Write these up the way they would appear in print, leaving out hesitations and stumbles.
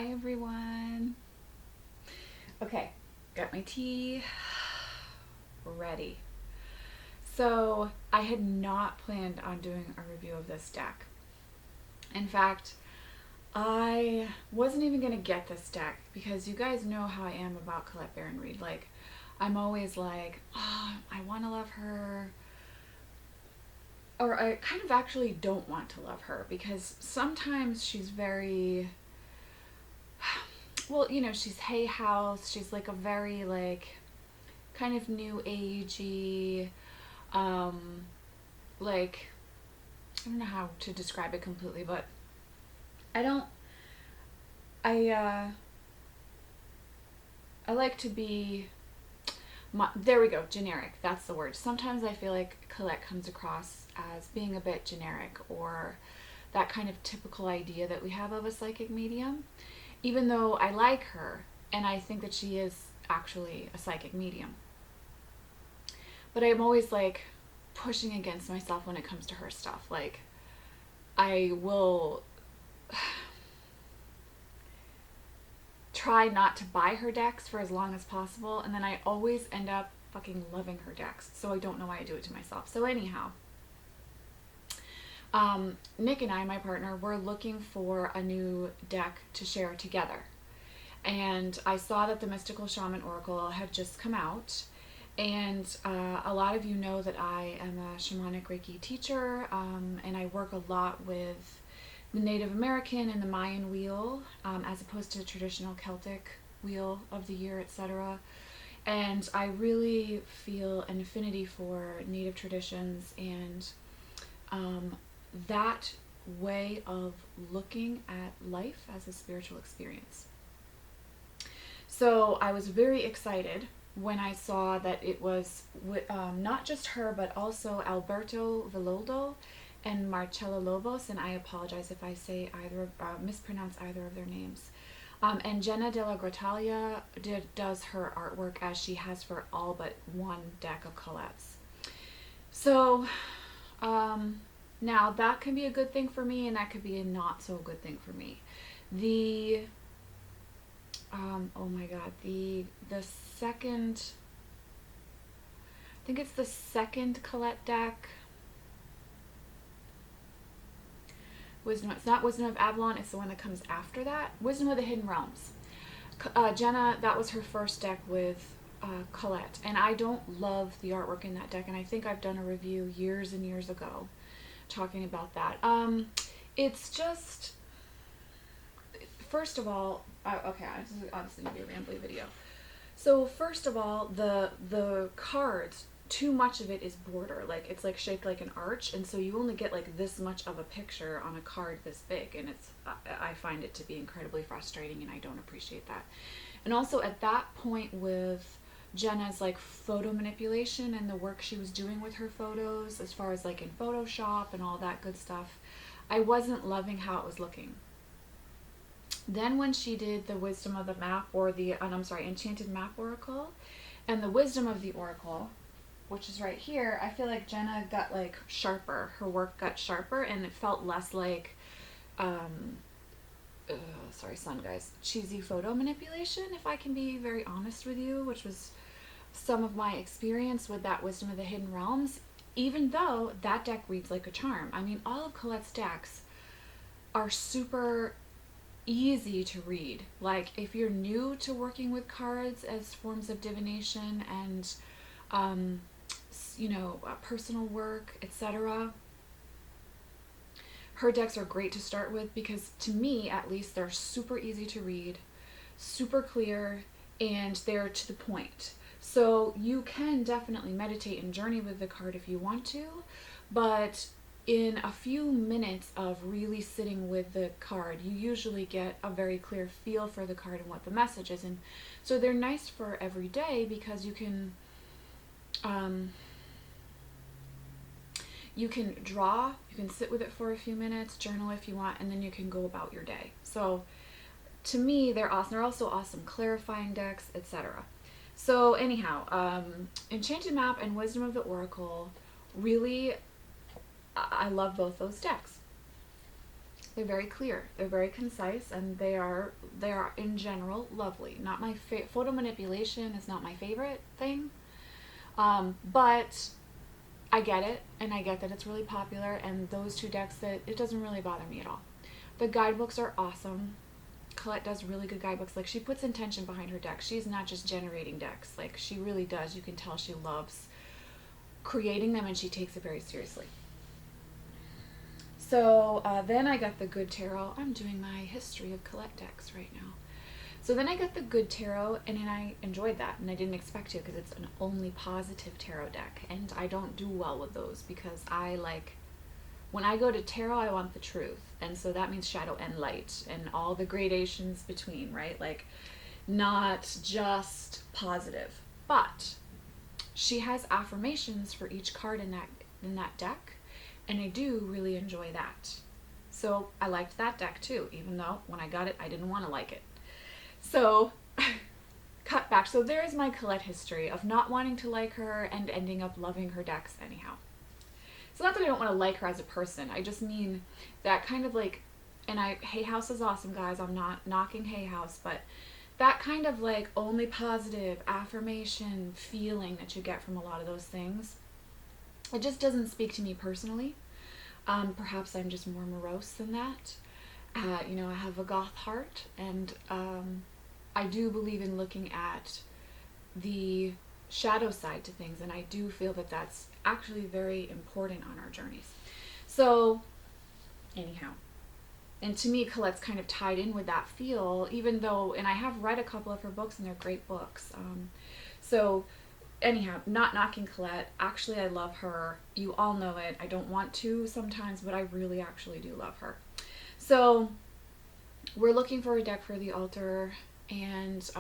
Hi everyone. Okay, got my tea ready. So I had not planned on doing a review of this deck. In fact, I wasn't even gonna get this deck because you guys know how I am about Colette Baron Reid. Like, I'm always like, oh, I want to love her, or I kind of actually don't want to love her because sometimes she's very, well, she's Hay House. She's like a very like kind of new agey, um, like I don't know how to describe it completely, but I don't. I I like to be. There we go, generic. That's the word. Sometimes I feel like Colette comes across as being a bit generic, or that kind of typical idea that we have of a psychic medium. Even though I like her and I think that she is actually a psychic medium. But I'm always like pushing against myself when it comes to her stuff. Like, I will try not to buy her decks for as long as possible, and then I always end up fucking loving her decks. So I don't know why I do it to myself. So anyhow, Nick and I, my partner, were looking for a new deck to share together. And I saw that the Mystical Shaman Oracle had just come out. And a lot of you know that I am a shamanic Reiki teacher, and I work a lot with the Native American and the Mayan wheel, as opposed to the traditional Celtic wheel of the year, etc. And I really feel an affinity for Native traditions and that way of looking at life as a spiritual experience. So I was very excited when I saw that it was not just her, but also Alberto Villoldo and Marcella Lobos, and I apologize if I say mispronounce either of their names. And Jenna de la Grottalia does her artwork, as she has for all but one deck of Colette's. So now that can be a good thing for me, and that could be a not so good thing for me. Oh my god, the second, I think it's the second Colette deck. It's not Wisdom of Avalon, it's the one that comes after that. Wisdom of the Hidden Realms. Jenna, that was her first deck with Colette, and I don't love the artwork in that deck, and I think I've done a review years and years ago talking about that. It's just, first of all, okay, this is obviously going to be a rambly video. So first of all, the cards, too much of it is border. Like, it's like shaped like an arch, and so you only get like this much of a picture on a card this big, and I find it to be incredibly frustrating, and I don't appreciate that. And also at that point with Jenna's like photo manipulation and the work she was doing with her photos, as far as like in Photoshop and all that good stuff, I wasn't loving how it was looking. Then when she did the Wisdom of the Map, or the, Enchanted Map Oracle, and the Wisdom of the Oracle, which is right here, I feel like Jenna got like sharper. Her work got sharper, and it felt less like, sorry, sun guys, cheesy photo manipulation, if I can be very honest with you, which was some of my experience with that Wisdom of the Hidden Realms, even though that deck reads like a charm. I mean, all of Colette's decks are super easy to read. Like, if you're new to working with cards as forms of divination and personal work, etc., her decks are great to start with, because to me at least they're super easy to read, super clear, and they're to the point. So you can definitely meditate and journey with the card if you want to, but in a few minutes of really sitting with the card, you usually get a very clear feel for the card and what the message is. And so they're nice for every day, because you can draw, you can sit with it for a few minutes, journal if you want, and then you can go about your day. So to me, they're awesome. They're also awesome clarifying decks, etc. So anyhow, Enchanted Map and Wisdom of the Oracle, really, I love both those decks. They're very clear, they're very concise, and they are in general lovely. Not my photo manipulation is not my favorite thing, but I get it, and I get that it's really popular, and those two decks, that it doesn't really bother me at all. The guidebooks are awesome. Colette does really good guidebooks. Like, she puts intention behind her decks. She's not just generating decks. Like, she really does. You can tell she loves creating them, and she takes it very seriously. So then I got the Good Tarot. I'm doing my history of Colette decks right now. So then I got the Good Tarot, and then I enjoyed that, and I didn't expect to, because it's an only positive tarot deck, and I don't do well with those, because when I go to tarot, I want the truth, and so that means shadow and light, and all the gradations between, right? Like, not just positive. But she has affirmations for each card in that deck, and I do really enjoy that. So I liked that deck too, even though when I got it, I didn't want to like it. So, cut back. So there's my Colette history of not wanting to like her and ending up loving her decks anyhow. So not that I don't want to like her as a person. I just mean that kind of like, and Hay House is awesome, guys. I'm not knocking Hay House, but that kind of like only positive affirmation feeling that you get from a lot of those things, it just doesn't speak to me personally. Perhaps I'm just more morose than that. I have a goth heart, and I do believe in looking at the shadow side to things, and I do feel that that's actually very important on our journeys. So, anyhow, and to me, Colette's kind of tied in with that feel, even though, and I have read a couple of her books, and they're great books. So, anyhow, not knocking Colette. Actually, I love her. You all know it. I don't want to sometimes, but I really actually do love her. So, we're looking for a deck for the altar, and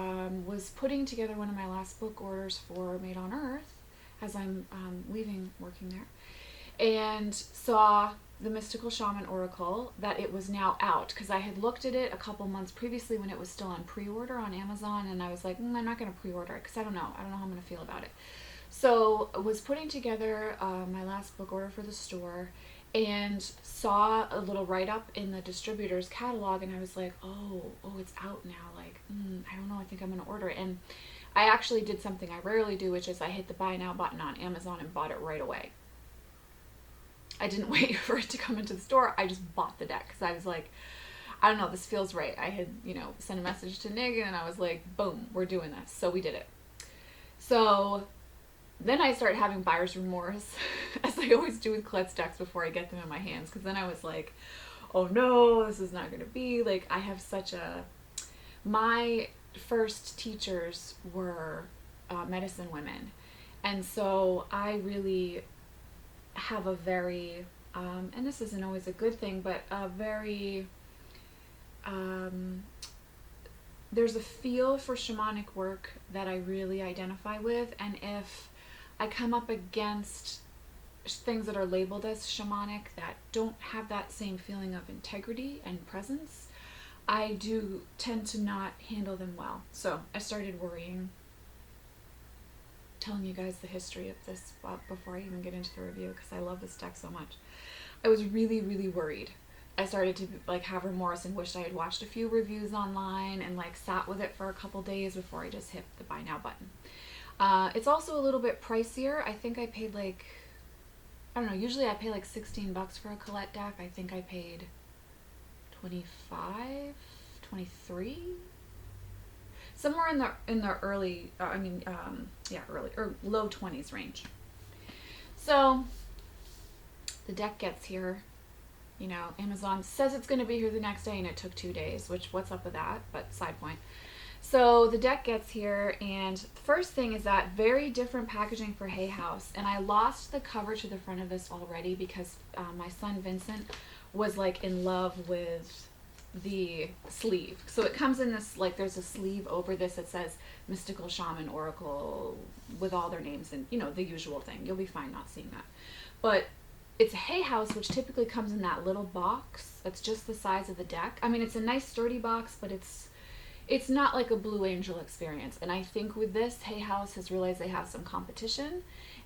was putting together one of my last book orders for Made on Earth as I'm leaving working there, and saw the Mystical Shaman Oracle, that it was now out, because I had looked at it a couple months previously when it was still on pre-order on Amazon, and I was like, I'm not going to pre-order it because I don't know how I'm going to feel about it. So I was putting together my last book order for the store, and saw a little write-up in the distributor's catalog, and I was like, oh, it's out now. Like, I don't know, I think I'm going to order it. And I actually did something I rarely do, which is I hit the buy now button on Amazon and bought it right away. I didn't wait for it to come into the store. I just bought the deck, because I was like, I don't know, this feels right. I had, sent a message to Nig, and I was like, boom, we're doing this. So we did it. So then I started having buyer's remorse, as I always do with Colette's decks before I get them in my hands, because then I was like, oh no, this is not going to be, like, I have such a, my first teachers were medicine women, and so I really have a very, and this isn't always a good thing, but a very, there's a feel for shamanic work that I really identify with, and if I come up against things that are labeled as shamanic that don't have that same feeling of integrity and presence, I do tend to not handle them well. So I started worrying, telling you guys the history of this before I even get into the review, because I love this deck so much. I was really, really worried. I started to have remorse and wished I had watched a few reviews online and sat with it for a couple days before I just hit the buy now button. It's also a little bit pricier. I think I paid I don't know, usually I pay $16 for a Colette deck. I think I paid 25, 23, somewhere in the early, early or low 20s range. So the deck gets here. Amazon says it's going to be here the next day, and it took 2 days, which, what's up with that? But side point. So the deck gets here, and the first thing is that very different packaging for Hay House, and I lost the cover to the front of this already because my son Vincent was in love with the sleeve. So it comes in this, there's a sleeve over this that says Mystical Shaman Oracle with all their names and, the usual thing. You'll be fine not seeing that. But it's a Hay House, which typically comes in that little box that's just the size of the deck. I mean, it's a nice sturdy box, but it's not like a Blue Angel experience. And I think with this, Hay House has realized they have some competition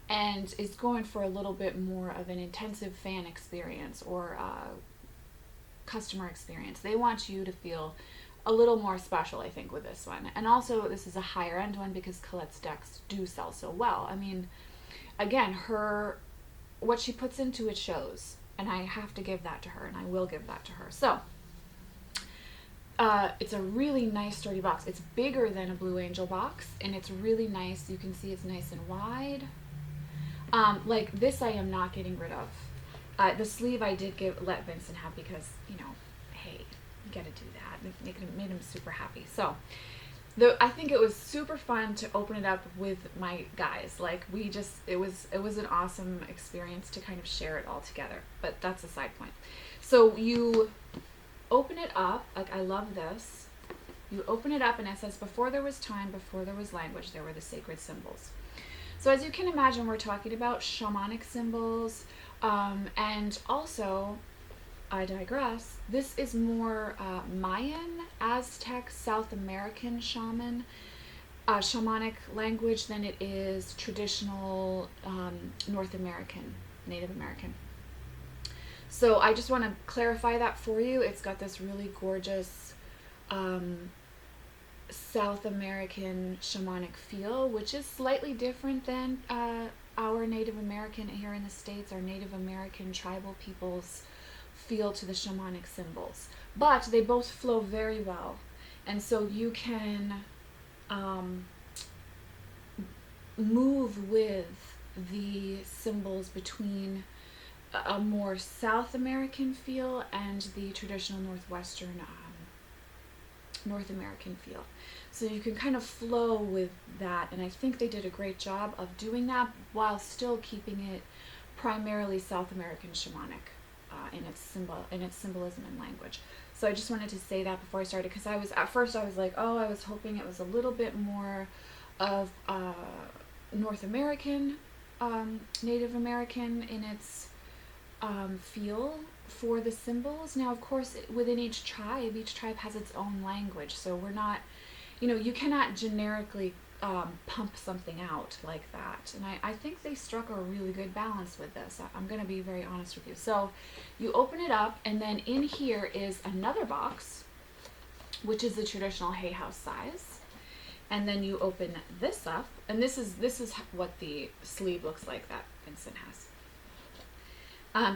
and is going for a little bit more of an intensive fan experience, or customer experience. They want you to feel a little more special, I think, with this one. And also, this is a higher end one because Colette's decks do sell so well. I mean, again, what she puts into it shows, and I have to give that to her, and I will give that to her. So, it's a really nice sturdy box. It's bigger than a Blue Angel box, and it's really nice. You can see it's nice and wide. Like this I am not getting rid of. The sleeve I did let Vincent have because, you know, hey, you gotta do that. Made him super happy. So, I think it was super fun to open it up with my guys. Like it was an awesome experience to kind of share it all together. But that's a side point. So you open it up, like I love this. You open it up and it says, before there was time, before there was language, there were the sacred symbols. So as you can imagine, we're talking about shamanic symbols, and also, I digress, this is more Mayan, Aztec, South American shamanic language than it is traditional North American, Native American. So I just want to clarify that for you. It's got this really gorgeous South American shamanic feel, which is slightly different than our Native American here in the States, our Native American tribal peoples feel to the shamanic symbols. But they both flow very well. And so you can move with the symbols between a more South American feel and the traditional Northwestern North American feel. So you can kind of flow with that, and I think they did a great job of doing that while still keeping it primarily South American shamanic in its symbolism and language. So I just wanted to say that before I started, because at first I was like, oh, I was hoping it was a little bit more of North American, Native American in its feel for the symbols. Now, of course, within each tribe has its own language, so we're not, you cannot generically pump something out like that. And I think they struck a really good balance with this. I'm going to be very honest with you. So you open it up, and then in here is another box, which is the traditional hay house size. And then you open this up, and this is what the sleeve looks like that Vincent has.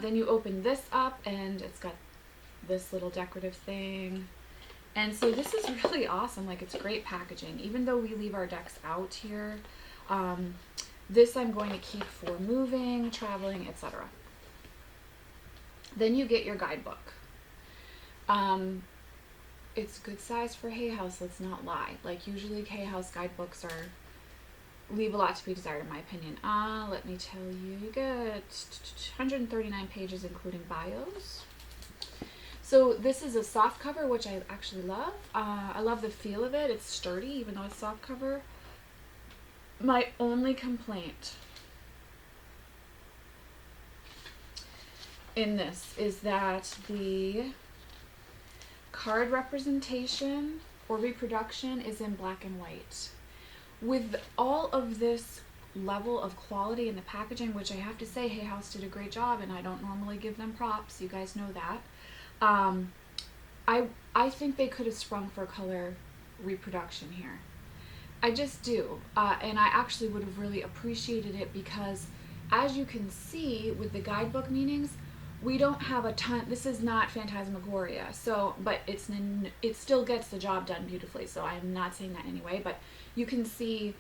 Then you open this up, and it's got this little decorative thing. And so this is really awesome. Like, it's great packaging. Even though we leave our decks out here, this I'm going to keep for moving, traveling, etc. Then you get your guidebook. It's good size for Hay House, let's not lie. Like, usually Hay House guidebooks leave a lot to be desired, in my opinion. Let me tell you, you get 139 pages, including bios. So this is a soft cover, which I actually love. I love the feel of it. It's sturdy, even though it's soft cover. My only complaint in this is that the card representation or reproduction is in black and white. With all of this level of quality in the packaging, which I have to say, Hay House did a great job, and I don't normally give them props, you guys know that. I think they could have sprung for color reproduction here. I just do, and I actually would have really appreciated it, because as you can see with the guidebook meanings, we don't have a ton. This is not Phantasmagoria, so, but it still gets the job done beautifully, so I'm not saying that anyway, but you can see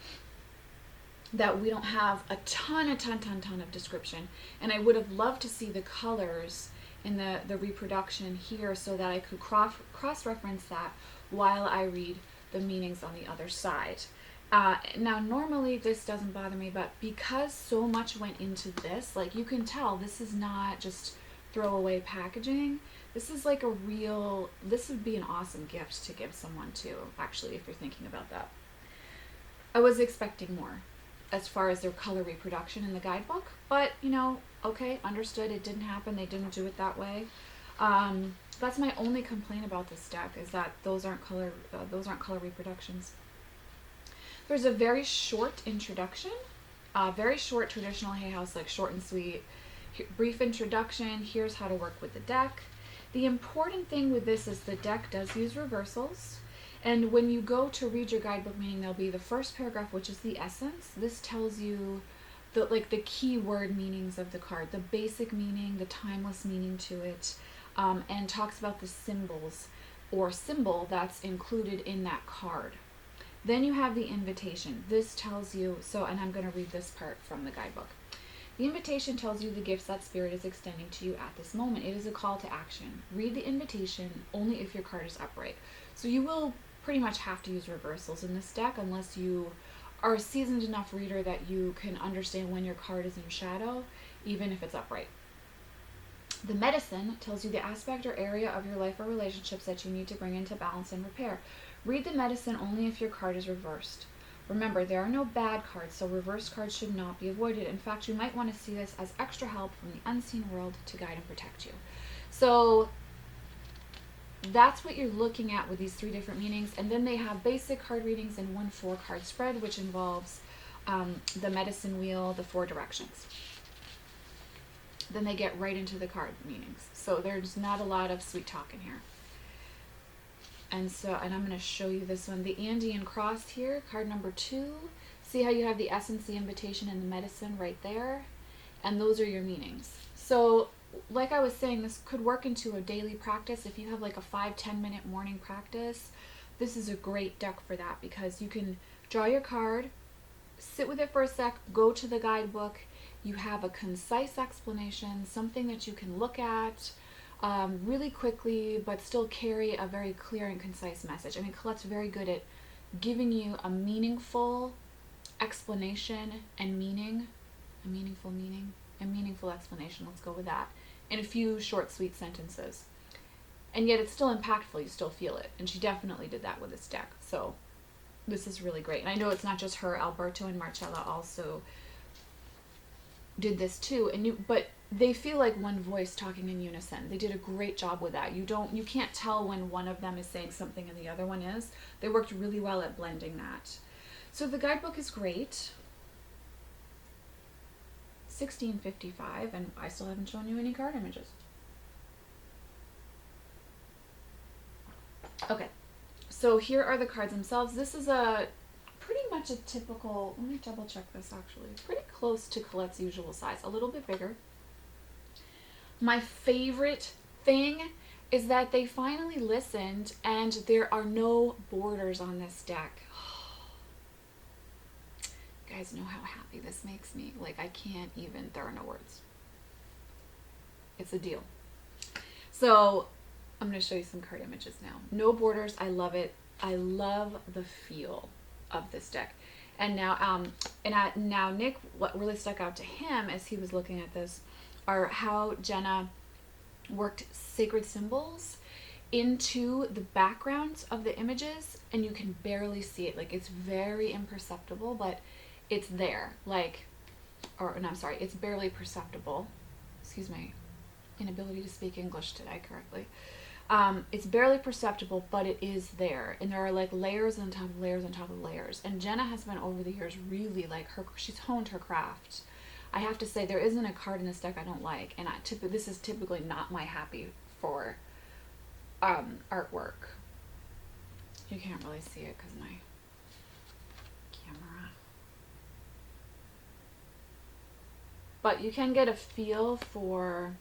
that we don't have a ton of description, and I would have loved to see the colors in the reproduction here so that I could cross-reference that while I read the meanings on the other side. Now, normally this doesn't bother me, but because so much went into this, like, you can tell this is not just throwaway packaging. This is like this would be an awesome gift to give someone too, actually, if you're thinking about that. I was expecting more as far as their color reproduction in the guidebook, but, okay, understood, it didn't happen, they didn't do it that way. That's my only complaint about this deck, is that those aren't color reproductions. There's a very short introduction, very short traditional Hay House, like short and sweet. Brief introduction, here's how to work with the deck. The important thing with this is the deck does use reversals. And when you go to read your guidebook meaning, there'll be the first paragraph, which is the essence. This tells you the key word meanings of the card, the basic meaning, the timeless meaning to it, and talks about the symbols or symbol that's included in that card. Then you have the invitation. This tells you, and I'm going to read this part from the guidebook. The invitation tells you the gifts that Spirit is extending to you at this moment. It is a call to action. Read the invitation only if your card is upright. So you will pretty much have to use reversals in this deck unless you are a seasoned enough reader that you can understand when your card is in shadow, even if it's upright. The medicine tells you the aspect or area of your life or relationships that you need to bring into balance and repair. Read the medicine only if your card is reversed. Remember, there are no bad cards, so reversed cards should not be avoided. In fact, you might want to see this as extra help from the unseen world to guide and protect you. So that's what you're looking at with these 3 different meanings. And then they have basic card readings and 1 4-card spread, which involves the medicine wheel, the 4 directions. Then they get right into the card meanings. So there's not a lot of sweet talk in here. And I'm going to show you this one. The Andean Cross here, card number 2. See how you have the essence, the invitation, and the medicine right there? And those are your meanings. So like I was saying, this could work into a daily practice. If you have like a 5-10 minute morning practice, this is a great deck for that, because you can draw your card, sit with it for a sec, go to the guidebook. You have a concise explanation, something that you can look at really quickly, but still carry a very clear and concise message. I mean, Colette's very good at giving you a meaningful explanation and meaning, a meaningful explanation, let's go with that, in a few short, sweet sentences. And yet it's still impactful, you still feel it. And she definitely did that with this deck. So this is really great. And I know it's not just her, Alberto and Marcella also did this too. But they feel like one voice talking in unison. They did a great job with that. You can't tell when one of them is saying something and the other one is. They worked really well at blending that. So the guidebook is great. $16.55, and I still haven't shown you any card images. Okay, so here are the cards themselves. This is pretty much a typical, let me double check this actually, it's pretty close to Colette's usual size, a little bit bigger. My favorite thing is that they finally listened and there are no borders on this deck. You guys know how happy this makes me. Like, I can't even, there are no words. It's a deal. So I'm going to show you some card images now. No borders. I love it. I love the feel of this deck. And now, now Nick, what really stuck out to him as he was looking at this are how Jenna worked sacred symbols into the backgrounds of the images, and you can barely see it. Like, it's very imperceptible, but it's there. Like, it's barely perceptible. Excuse my inability to speak English today correctly. It's barely perceptible, but it is there. And there are like layers on top of layers on top of layers. And Jenna has been over the years really like she's honed her craft. I have to say, there isn't a card in this deck I don't like. And this is typically not my happy for artwork. You can't really see it because my camera. But you can get a feel for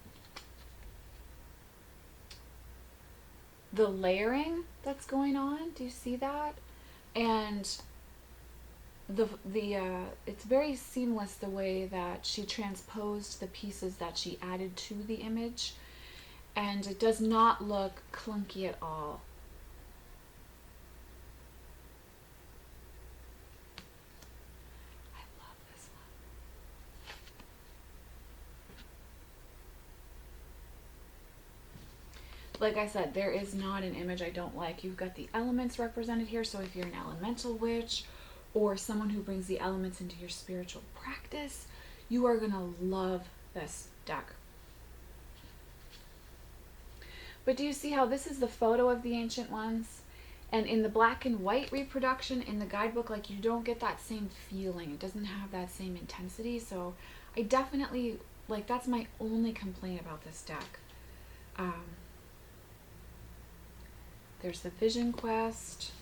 the layering that's going on. Do you see that? And it's very seamless the way that she transposed the pieces that she added to the image, and it does not look clunky at all. I love this one. Like I said, there is not an image I don't like. You've got the elements represented here, so if you're an elemental witch or someone who brings the elements into your spiritual practice, you are going to love this deck. But do you see how this is the photo of the ancient ones? And in the black and white reproduction in the guidebook, like, you don't get that same feeling. It doesn't have that same intensity. So I definitely, like, that's my only complaint about this deck. There's the Vision Quest.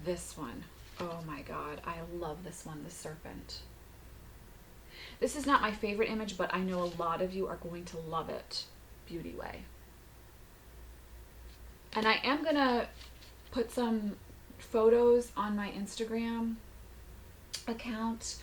This one. Oh my god, I love this one, the Serpent. This is not my favorite image, but I know a lot of you are going to love it. Beauty Way. And I am going to put some photos on my Instagram account,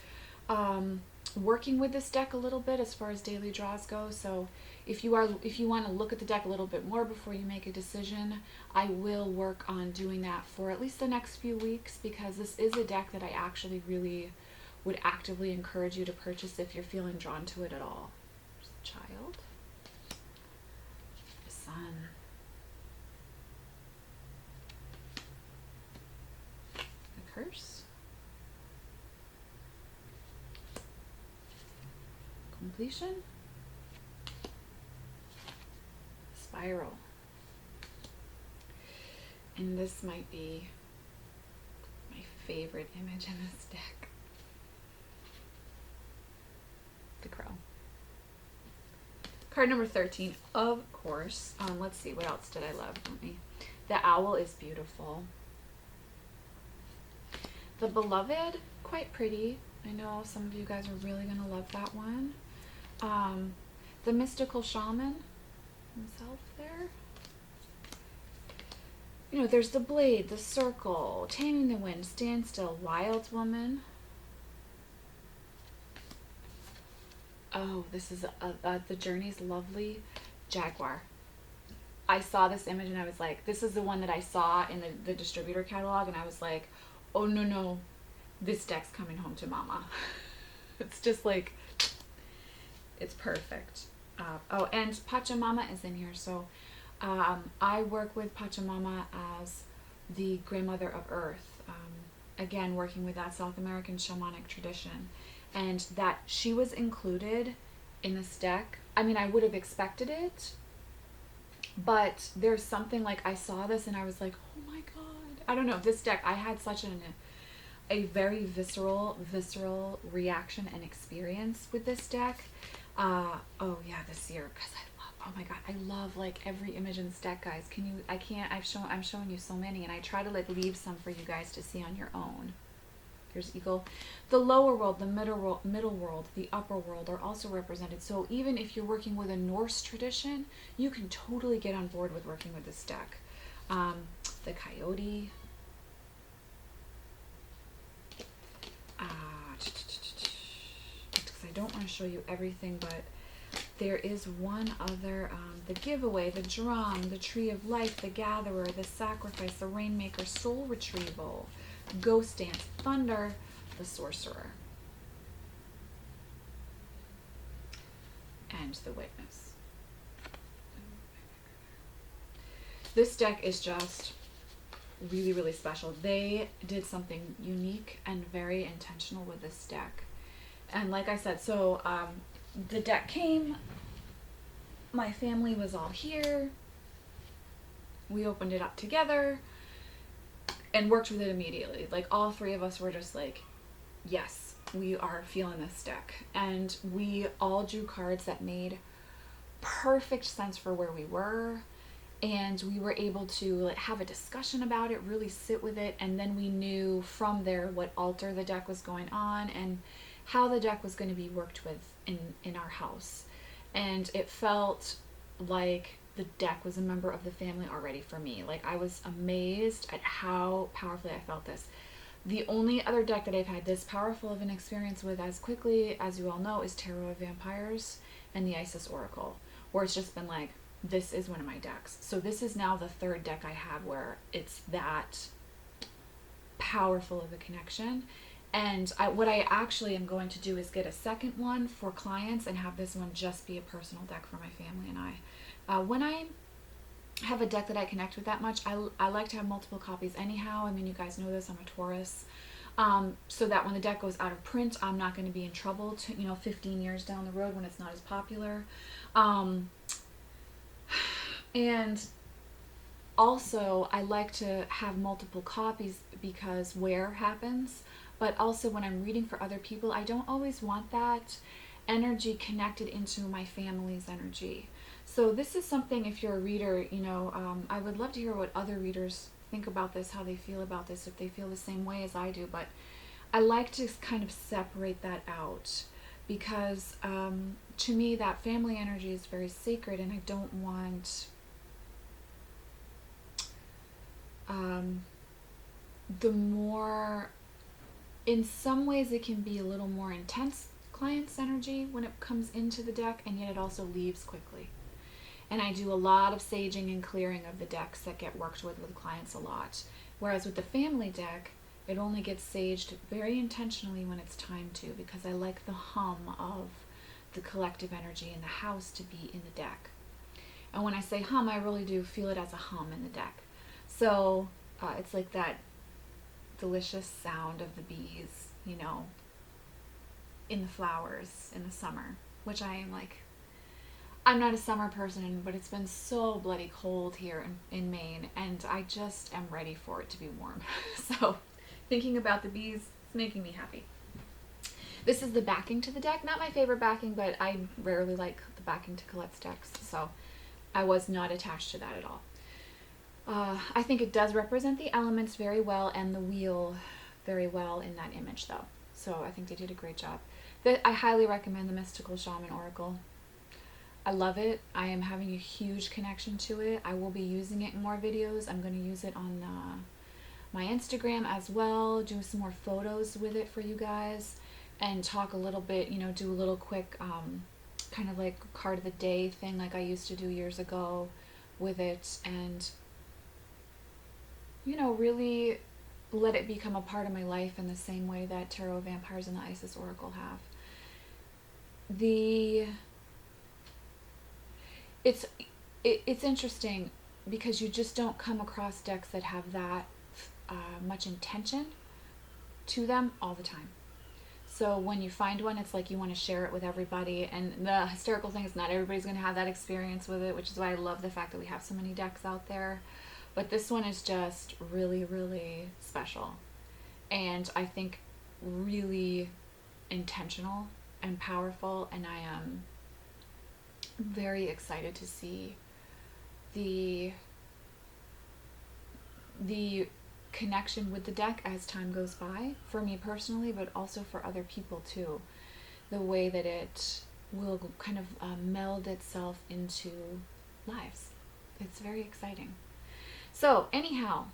working with this deck a little bit as far as daily draws go. So if you want to look at the deck a little bit more before you make a decision, I will work on doing that for at least the next few weeks, because this is a deck that I actually really would actively encourage you to purchase if you're feeling drawn to it at all. There's the Child, the Sun, the Curse, Completion, Spiral. And this might be my favorite image in this deck. The Crow. Card number 13, of course. Let's see, what else did I love? The Owl is beautiful. The Beloved, quite pretty. I know some of you guys are really going to love that one. The Mystical Shaman himself there. You know, there's the Blade, the Circle, Taming the Wind, Standstill, Wild Woman. Oh, this is the Journey's Lovely, Jaguar. I saw this image and I was like, this is the one that I saw in the distributor catalog, and I was like, oh no, this deck's coming home to mama. It's just like, it's perfect. Oh, and Pachamama is in here. So I work with Pachamama as the grandmother of Earth. Again, working with that South American shamanic tradition. And that she was included in this deck. I mean, I would have expected it, but there's something like, I saw this and I was like, oh my god. I don't know, this deck, I had such a very visceral reaction and experience with this deck. Oh yeah, the Seer, because oh my god, I love like every image in this deck, guys. I'm showing you so many, and I try to like leave some for you guys to see on your own. Here's Eagle. The lower world, the middle world, the upper world are also represented. So even if you're working with a Norse tradition, you can totally get on board with working with this deck. The Coyote. Because I don't want to show you everything, but there is one other, the Giveaway, the Drum, the Tree of Life, the Gatherer, the Sacrifice, the Rainmaker, Soul Retrieval, Ghost Dance, Thunder, the Sorcerer, and the Witness. This deck is just really special. They did something unique and very intentional with this deck. And like I said, so the deck came, my family was all here, we opened it up together and worked with it immediately. Like all three of us were just like, yes, we are feeling this deck. And we all drew cards that made perfect sense for where we were. And we were able to like have a discussion about it, really sit with it. And then we knew from there what altar the deck was going on and how the deck was going to be worked with in our house. And it felt like the deck was a member of the family already for me. Like I was amazed at how powerfully I felt this. The only other deck that I've had this powerful of an experience with as quickly, as you all know, is Tarot of Vampires and the Isis Oracle, where it's just been like, this is one of my decks. So this is now the third deck I have where it's that powerful of a connection. And what I actually am going to do is get a second one for clients and have this one just be a personal deck for my family and I. When I have a deck that I connect with that much, I like to have multiple copies anyhow. I mean, you guys know this, I'm a Taurus. So that when the deck goes out of print, I'm not going to be in trouble 15 years down the road when it's not as popular. And also, I like to have multiple copies because wear happens. But also when I'm reading for other people, I don't always want that energy connected into my family's energy. So this is something, if you're a reader, you know, I would love to hear what other readers think about this, how they feel about this, if they feel the same way as I do. But I like to kind of separate that out because to me that family energy is very sacred, and I don't want the more, in some ways it can be a little more intense client's energy when it comes into the deck, and yet it also leaves quickly. And I do a lot of saging and clearing of the decks that get worked with clients a lot. Whereas with the family deck, it only gets saged very intentionally when it's time to, because I like the hum of the collective energy in the house to be in the deck. And when I say hum, I really do feel it as a hum in the deck. So it's like that delicious sound of the bees, you know, in the flowers in the summer, which I am like, I'm not a summer person, but it's been so bloody cold here in Maine, and I just am ready for it to be warm. So thinking about the bees is making me happy. This is the backing to the deck. Not my favorite backing, but I rarely like the backing to Colette's decks, so I was not attached to that at all. I think it does represent the elements very well and the wheel very well in that image, though. So I think they did a great job. I highly recommend the Mystical Shaman Oracle. I love it. I am having a huge connection to it. I will be using it in more videos. I'm going to use it on my Instagram as well, do some more photos with it for you guys, and talk a little bit, you know, do a little quick kind of like card of the day thing like I used to do years ago with it, and you know, really let it become a part of my life in the same way that Tarot of Vampires and the Isis Oracle have. It's interesting because you just don't come across decks that have that much intention to them all the time. So when you find one, it's like you want to share it with everybody. And the hysterical thing is not everybody's going to have that experience with it, which is why I love the fact that we have so many decks out there. But this one is just really, really special. And I think really intentional and powerful. And I am very excited to see the connection with the deck as time goes by, for me personally, but also for other people too. The way that it will kind of meld itself into lives. It's very exciting. So anyhow,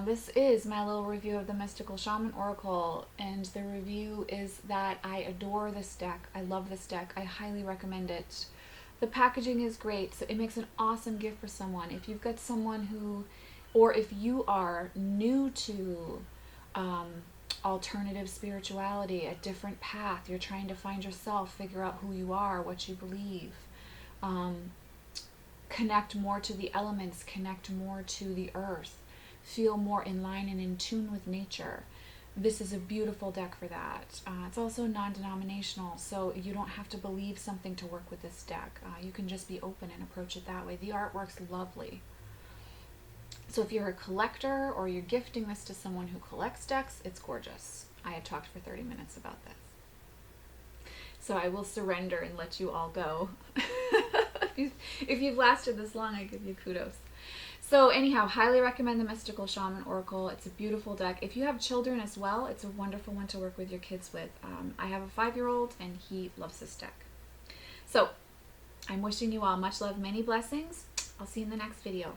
this is my little review of the Mystical Shaman Oracle, and the review is that I adore this deck. I love this deck. I highly recommend it. The packaging is great, so it makes an awesome gift for someone. If you've got someone who, or if you are new to alternative spirituality, a different path, you're trying to find yourself, figure out who you are, what you believe, connect more to the elements, connect more to the earth, feel more in line and in tune with nature. This is a beautiful deck for that. It's also non-denominational, so you don't have to believe something to work with this deck. You can just be open and approach it that way. The artwork's lovely. So if you're a collector or you're gifting this to someone who collects decks, it's gorgeous. I had talked for 30 minutes about this. So I will surrender and let you all go. If you've lasted this long, I give you kudos. So anyhow, highly recommend the Mystical Shaman Oracle. It's a beautiful deck. If you have children as well, it's a wonderful one to work with your kids with. I have a 5-year-old and he loves this deck. So I'm wishing you all much love, many blessings. I'll see you in the next video.